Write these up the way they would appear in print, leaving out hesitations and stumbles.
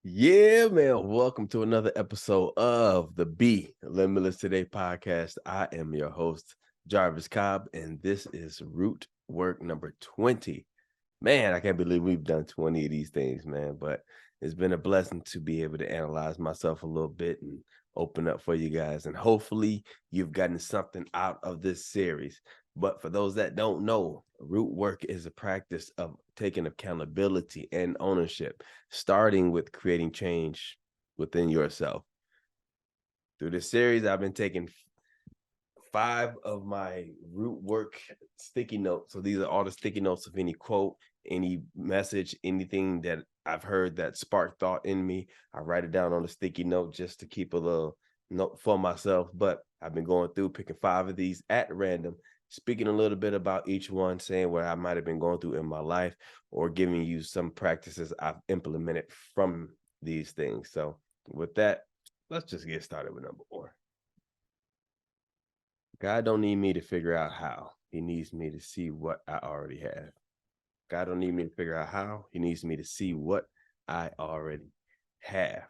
Yeah, man. Welcome to another episode of the Limitless Today podcast. I am your host, Jarvis Cobb, and this is root work number 20. Man, I can't believe we've done 20 of these things, man. But it's been a blessing to be able to analyze myself a little bit and open up for you guys. And hopefully you've gotten something out of this series. But for those that don't know, root work is a practice of taking accountability and ownership, starting with creating change within yourself. Through this series, I've been taking 5 of my root work sticky notes. So these are all the sticky notes of any quote, any message, anything that I've heard that sparked thought in me. I write it down on a sticky note just to keep a little note for myself. But I've been going through picking 5 of these at random, speaking a little bit about each one, saying what I might have been going through in my life, or giving you some practices I've implemented from these things. So with that, let's just get started with number 1. God don't need me to figure out how. He needs me to see what I already have. God don't need me to figure out how. He needs me to see what I already have.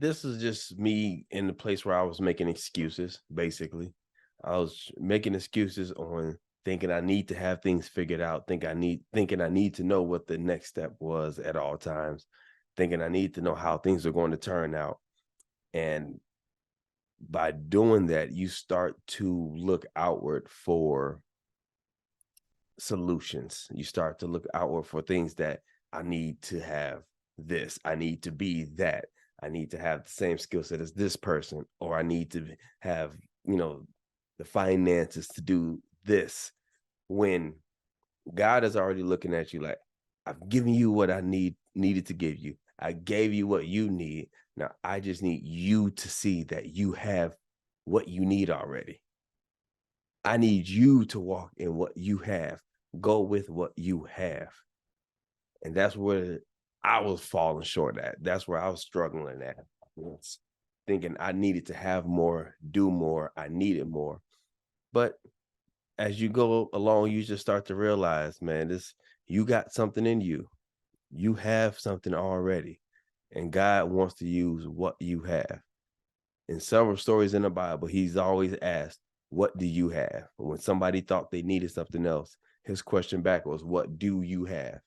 This is just me in the place where I was making excuses, basically. I was making excuses on thinking I need to have things figured out, thinking I need to know what the next step was at all times, thinking I need to know how things are going to turn out. And by doing that, you start to look outward for solutions. You start to look outward for things that I need to have this, I need to be that, I need to have the same skill set as this person, or I need to have, the finances to do this. When God is already looking at you like, I've given you what I needed to give you. I gave you what you need. Now I just need you to see that you have what you need already. I need you to walk in what you have. Go with what you have. And that's where I was falling short at. That's where I was struggling at. Was thinking I needed to have more, do more. I needed more. But as you go along, you just start to realize, man, you got something in you. You have something already. And God wants to use what you have. In several stories in the Bible, he's always asked, what do you have? When somebody thought they needed something else, his question back was, what do you have?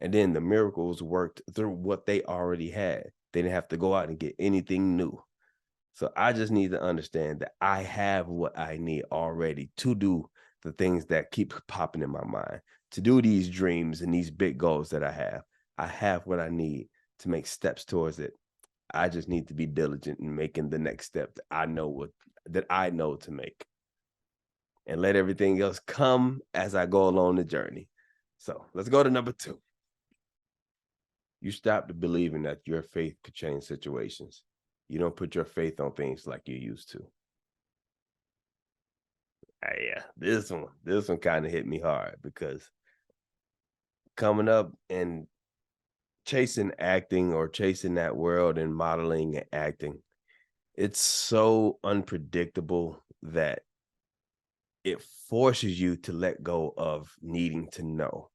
And then the miracles worked through what they already had. They didn't have to go out and get anything new. So I just need to understand that I have what I need already to do the things that keep popping in my mind, to do these dreams and these big goals that I have. I have what I need to make steps towards it. I just need to be diligent in making the next step that I know to make, and let everything else come as I go along the journey. So let's go to number 2. You stop believing that your faith could change situations. You don't put your faith on things like you used to. Yeah, this one kind of hit me hard because coming up and chasing acting or chasing that world and modeling and acting, it's so unpredictable that it forces you to let go of needing to know.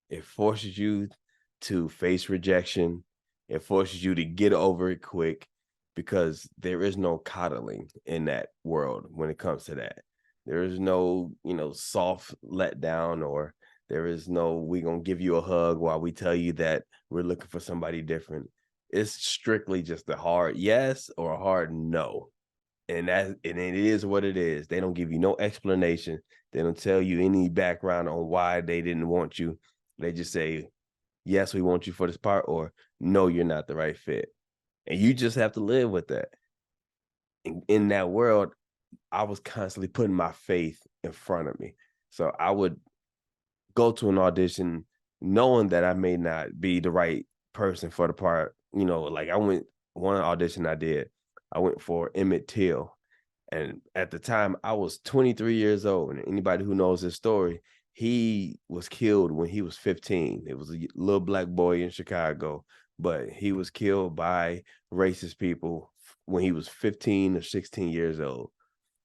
It forces you to face rejection. It forces you to get over it quick because there is no coddling in that world when it comes to that. There is no, soft letdown, or there is no, we going to give you a hug while we tell you that we're looking for somebody different. It's strictly just a hard yes or a hard no. And it is what it is. They don't give you no explanation. They don't tell you any background on why they didn't want you. They just say, yes, we want you for this part, or no, you're not the right fit. And you just have to live with that. In that world, I was constantly putting my faith in front of me. So I would go to an audition knowing that I may not be the right person for the part. Like one audition I did, I went for Emmett Till. And at the time, I was 23 years old. And anybody who knows his story, he was killed when he was 15. It was a little black boy in Chicago, but he was killed by racist people when he was 15 or 16 years old.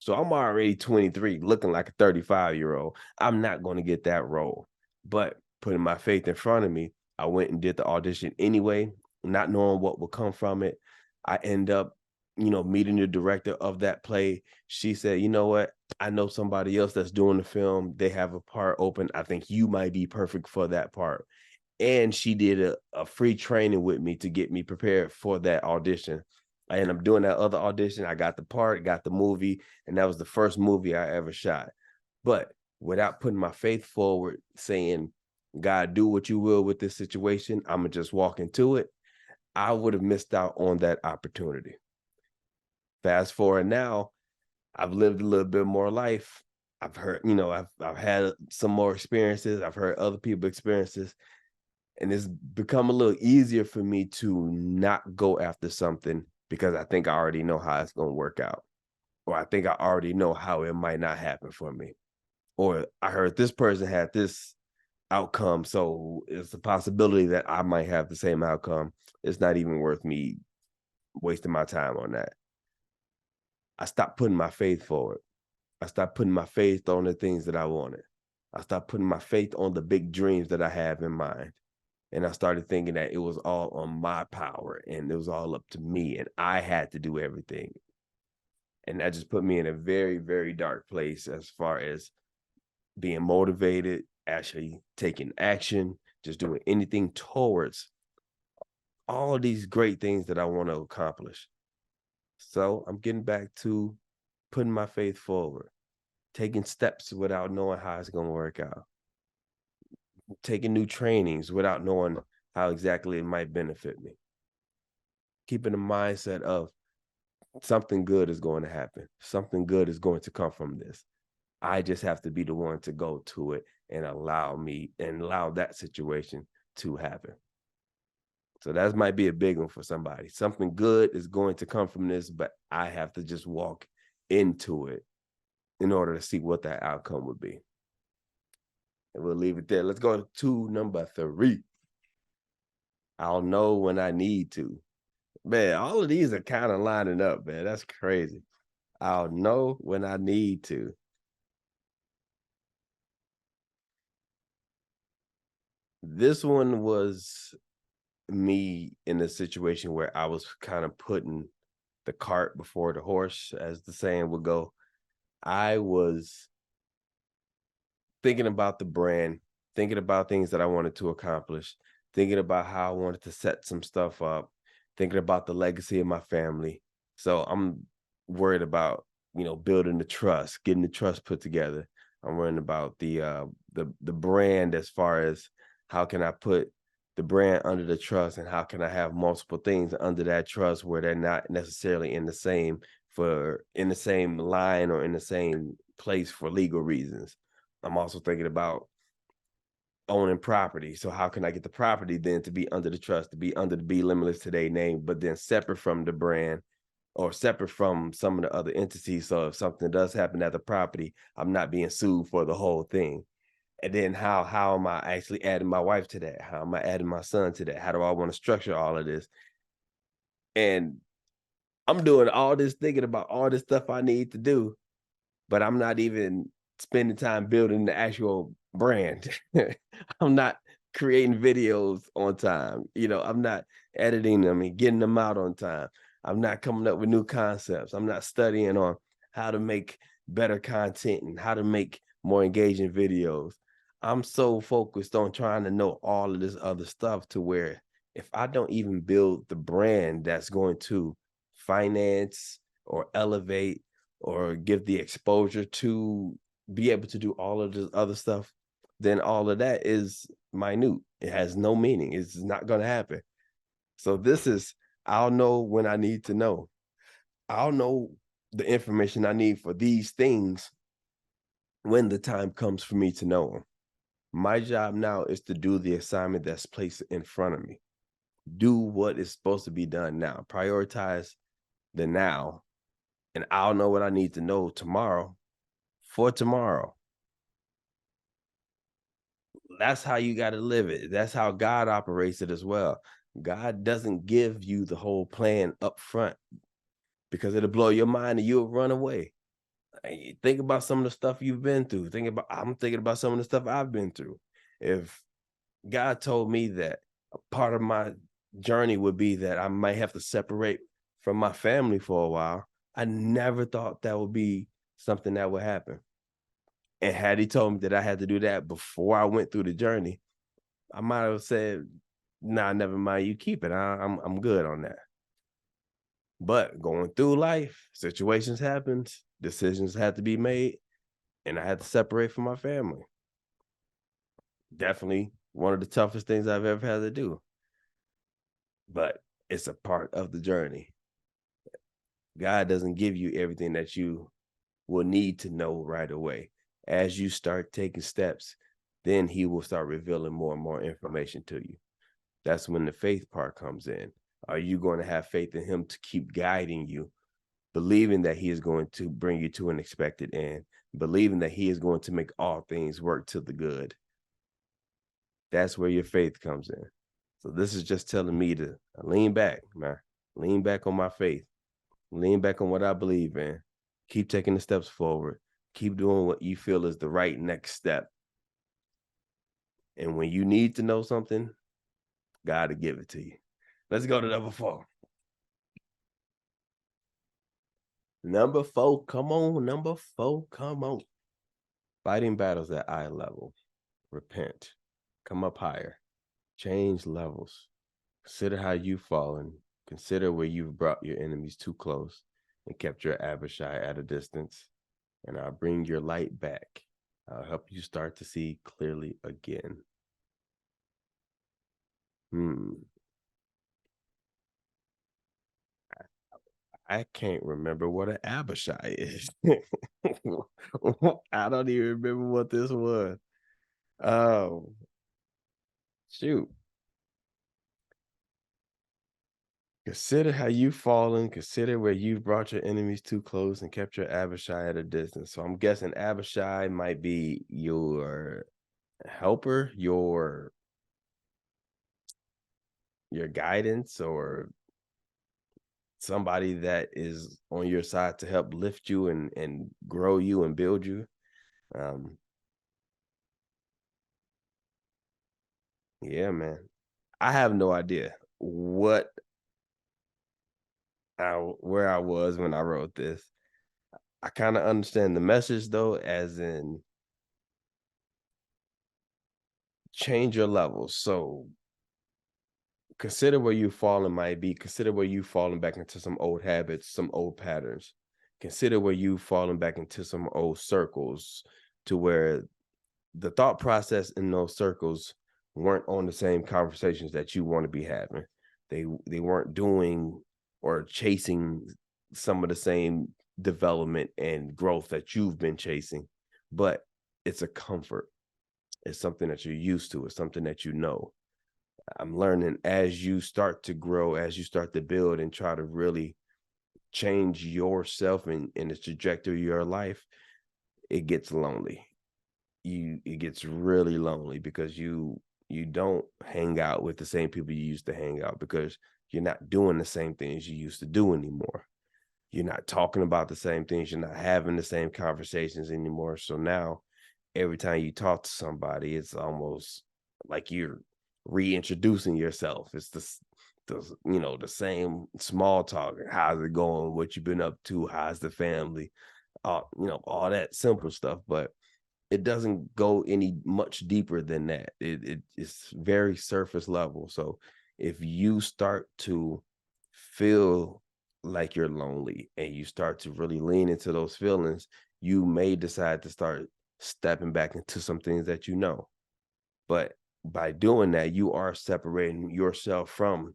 So I'm already 23, looking like a 35-year-old. I'm not going to get that role. But putting my faith in front of me, I went and did the audition anyway, not knowing what would come from it. I end up, meeting the director of that play. She said, you know what? I know somebody else that's doing the film. They have a part open. I think you might be perfect for that part. And she did a free training with me to get me prepared for that audition. I ended up doing that other audition. I got the part, got the movie, and that was the first movie I ever shot. But without putting my faith forward, saying, God, do what you will with this situation, I'm going to just walk into it, I would have missed out on that opportunity. Fast forward now, I've lived a little bit more life. I've heard, I've had some more experiences. I've heard other people experiences, and it's become a little easier for me to not go after something because I think I already know how it's going to work out, or I think I already know how it might not happen for me, or I heard this person had this outcome, so it's a possibility that I might have the same outcome. It's not even worth me wasting my time on that. I stopped putting my faith forward. I stopped putting my faith on the things that I wanted. I stopped putting my faith on the big dreams that I have in mind. And I started thinking that it was all on my power and it was all up to me and I had to do everything. And that just put me in a very, very dark place as far as being motivated, actually taking action, just doing anything towards all of these great things that I want to accomplish. So I'm getting back to putting my faith forward, taking steps without knowing how it's going to work out, taking new trainings without knowing how exactly it might benefit me, keeping the mindset of something good is going to happen. Something good is going to come from this. I just have to be the one to go to it and allow that situation to happen. So that might be a big one for somebody. Something good is going to come from this, but I have to just walk into it in order to see what that outcome would be. And we'll leave it there. Let's go to number 3. I'll know when I need to. Man, all of these are kind of lining up, man. That's crazy. I'll know when I need to. This one was me in a situation where I was kind of putting the cart before the horse, as the saying would go. I was thinking about the brand, thinking about things that I wanted to accomplish, thinking about how I wanted to set some stuff up, thinking about the legacy of my family. So I'm worried about, building the trust, getting the trust put together. I'm worrying about the brand as far as how can I put the brand under the trust and how can I have multiple things under that trust where they're not necessarily in the same line or in the same place for legal reasons. I'm also thinking about owning property. So how can I get the property then to be under the trust, to be under the Be Limitless Today name, but then separate from the brand or separate from some of the other entities. So if something does happen at the property, I'm not being sued for the whole thing. And then how am I actually adding my wife to that? How am I adding my son to that? How do I want to structure all of this? And I'm doing all this thinking about all this stuff I need to do, but I'm not even spending time building the actual brand. I'm not creating videos on time. I'm not editing them and getting them out on time. I'm not coming up with new concepts. I'm not studying on how to make better content and how to make more engaging videos. I'm so focused on trying to know all of this other stuff to where if I don't even build the brand that's going to finance or elevate or give the exposure to be able to do all of this other stuff, then all of that is minute. It has no meaning. It's not going to happen. So I'll know when I need to know. I'll know the information I need for these things when the time comes for me to know them. My job now is to do the assignment that's placed in front of me. Do what is supposed to be done now. Prioritize the now. And I'll know what I need to know tomorrow for tomorrow. That's how you got to live it. That's how God operates it as well. God doesn't give you the whole plan up front because it'll blow your mind and you'll run away. Think about some of the stuff you've been through. I'm thinking about some of the stuff I've been through. If God told me that part of my journey would be that I might have to separate from my family for a while. I never thought that would be something that would happen. And had he told me that I had to do that before I went through the journey, I might have said, "Nah, never mind. You keep it. I'm good on that." But going through life, situations happen, decisions had to be made, and I had to separate from my family. Definitely one of the toughest things I've ever had to do, but it's a part of the journey. God doesn't give you everything that you will need to know right away. As you start taking steps, then he will start revealing more and more information to you. That's when the faith part comes in. Are you going to have faith in him to keep guiding you, believing that he is going to bring you to an expected end, believing that he is going to make all things work to the good? That's where your faith comes in. So this is just telling me to lean back, man. Lean back on my faith. Lean back on what I believe in. Keep taking the steps forward. Keep doing what you feel is the right next step. And when you need to know something, God will give it to you. Let's go to number 4. Number 4, come on. Number 4, come on. Fighting battles at eye level. Repent. Come up higher. Change levels. Consider how you've fallen. Consider where you've brought your enemies too close and kept your Abishai at a distance. And I'll bring your light back. I'll help you start to see clearly again. I can't remember what an Abishai is. I don't even remember what this was. Oh, shoot. Consider how you've fallen. Consider where you've brought your enemies too close and kept your Abishai at a distance. So I'm guessing Abishai might be your helper, your guidance, or somebody that is on your side to help lift you and grow you and build you. Um, yeah, man. I have no idea where I was when I wrote this. I kind of understand the message though, as in change your levels. So consider where you've fallen might be. Consider where you've fallen back into some old habits, some old patterns. Consider where you've fallen back into some old circles to where the thought process in those circles weren't on the same conversations that you want to be having. They weren't doing or chasing some of the same development and growth that you've been chasing, but it's a comfort. It's something that you're used to. It's something that you know. I'm learning as you start to grow, as you start to build and try to really change yourself in the trajectory of your life, it gets lonely. It gets really lonely because you don't hang out with the same people you used to hang out, because you're not doing the same things you used to do anymore. You're not talking about the same things. You're not having the same conversations anymore. So now every time you talk to somebody, it's almost like you're reintroducing yourself. It's the same small talk. How's it going? What you been up to? How's the family? All that simple stuff. But it doesn't go any much deeper than that. It's very surface level. So if you start to feel like you're lonely and you start to really lean into those feelings, you may decide to start stepping back into some things that you know. But by doing that, you are separating yourself from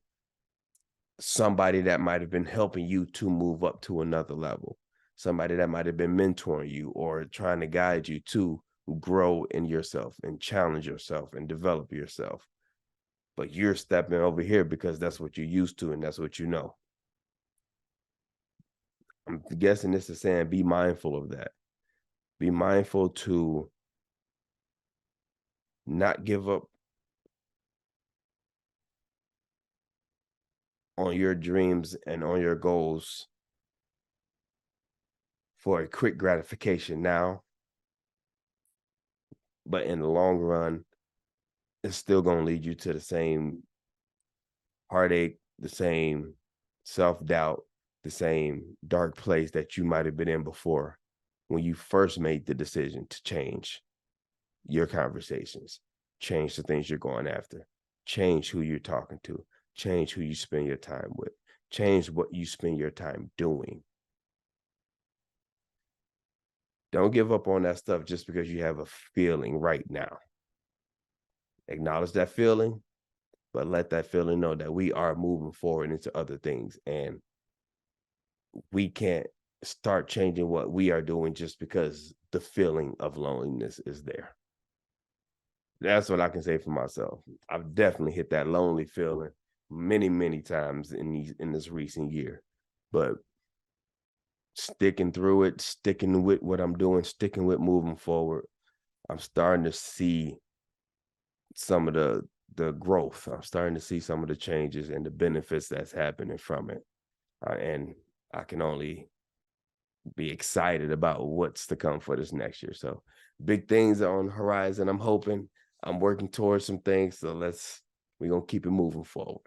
somebody that might have been helping you to move up to another level, somebody that might have been mentoring you or trying to guide you to grow in yourself and challenge yourself and develop yourself. But you're stepping over here because that's what you're used to and that's what you know. I'm guessing this is saying be mindful of that. Be mindful to not give up on your dreams and on your goals for a quick gratification now, but in the long run, it's still going to lead you to the same heartache, the same self-doubt, the same dark place that you might have been in before when you first made the decision to change your conversations, change the things you're going after, change who you're talking to, change who you spend your time with, change what you spend your time doing. Don't give up on that stuff just because you have a feeling right now. Acknowledge that feeling, but let that feeling know that we are moving forward into other things, and we can't start changing what we are doing just because the feeling of loneliness is there. That's what I can say for myself. I've definitely hit that lonely feeling many, many times in this recent year. But sticking through it, sticking with what I'm doing, sticking with moving forward, I'm starting to see some of the growth. I'm starting to see some of the changes and the benefits that's happening from it. And I can only be excited about what's to come for this next year. So big things are on the horizon. I'm hoping. I'm working towards some things. So we're gonna keep it moving forward.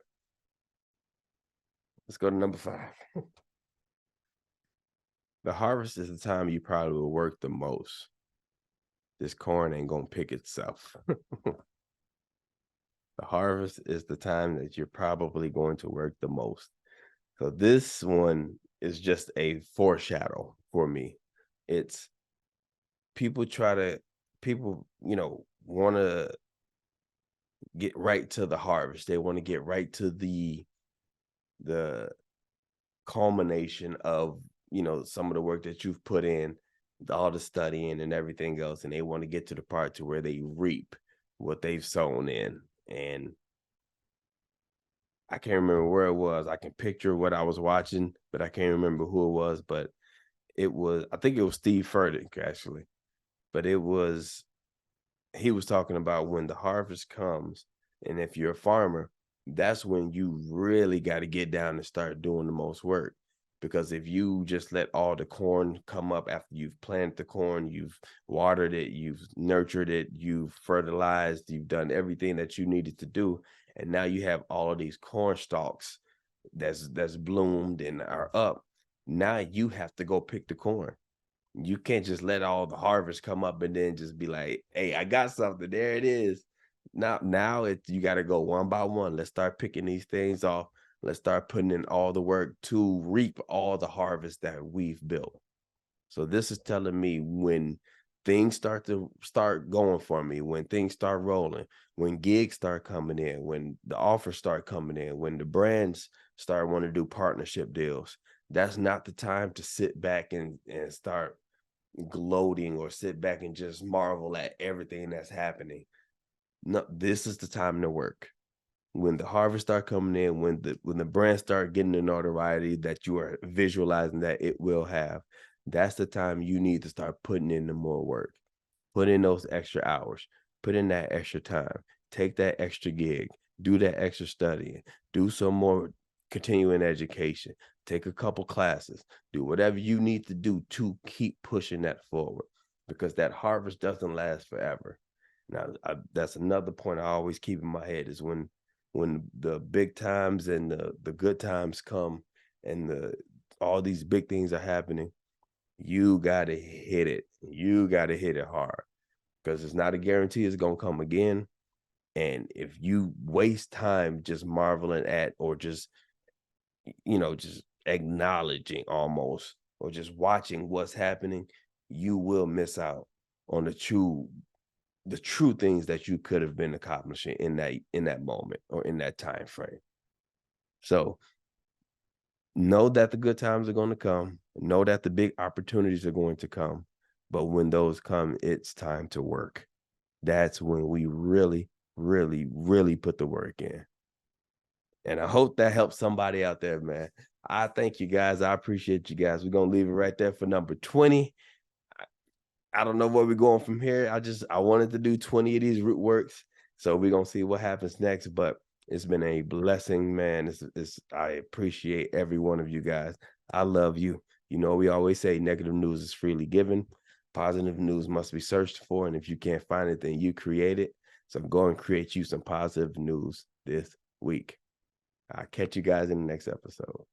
Let's go to number 5. The harvest is the time you probably will work the most. This corn ain't gonna pick itself. The harvest is the time that you're probably going to work the most. So this one is just a foreshadow for me. It's people try to people, want to get right to the harvest. They want to get right to the culmination of, some of the work that you've put in, all the studying and everything else, and they want to get to the part to where they reap what they've sown in. And I can't remember where it was. I can picture what I was watching, but I can't remember who it was. But I think it was Steve Furtick, actually. But he was talking about when the harvest comes, and if you're a farmer, that's when you really got to get down and start doing the most work. Because if you just let all the corn come up after you've planted the corn, you've watered it, you've nurtured it, you've fertilized, you've done everything that you needed to do, and now you have all of these corn stalks that's bloomed and are up. Now you have to go pick the corn. You can't just let all the harvest come up and then just be like, "Hey, I got something. There it is." Now you got to go one by one. Let's start picking these things off. Let's start putting in all the work to reap all the harvest that we've built. So this is telling me when things start going for me, when things start rolling, when gigs start coming in, when the offers start coming in, when the brands start wanting to do partnership deals, that's not the time to sit back and start gloating or sit back and just marvel at everything that's happening. No, this is the time to work. When the harvest start coming in, when the brands start getting the notoriety that you are visualizing that it will have, that's the time you need to start putting in the more work. Put in those extra hours, put in that extra time, take that extra gig, do that extra studying, do some more continuing education, take a couple classes, do whatever you need to do to keep pushing that forward, because that harvest doesn't last forever. Now, that's another point I always keep in my head is when the big times and the good times come and all these big things are happening, you gotta hit it. You gotta hit it hard because it's not a guarantee it's gonna come again. And if you waste time just marveling at or just acknowledging almost or just watching what's happening, you will miss out on the true things that you could have been accomplishing in that moment or in that time frame. So know that the good times are going to come. Know that the big opportunities are going to come. But when those come, it's time to work. That's when we really, really, really put the work in. And I hope that helps somebody out there, man. I thank you guys. I appreciate you guys. We're going to leave it right there for number 20. I don't know where we're going from here. I wanted to do 20 of these root works. So we're gonna see what happens next. But it's been a blessing, man. I appreciate every one of you guys. I love you. We always say negative news is freely given. Positive news must be searched for. And if you can't find it, then you create it. So go and create you some positive news this week. I'll catch you guys in the next episode.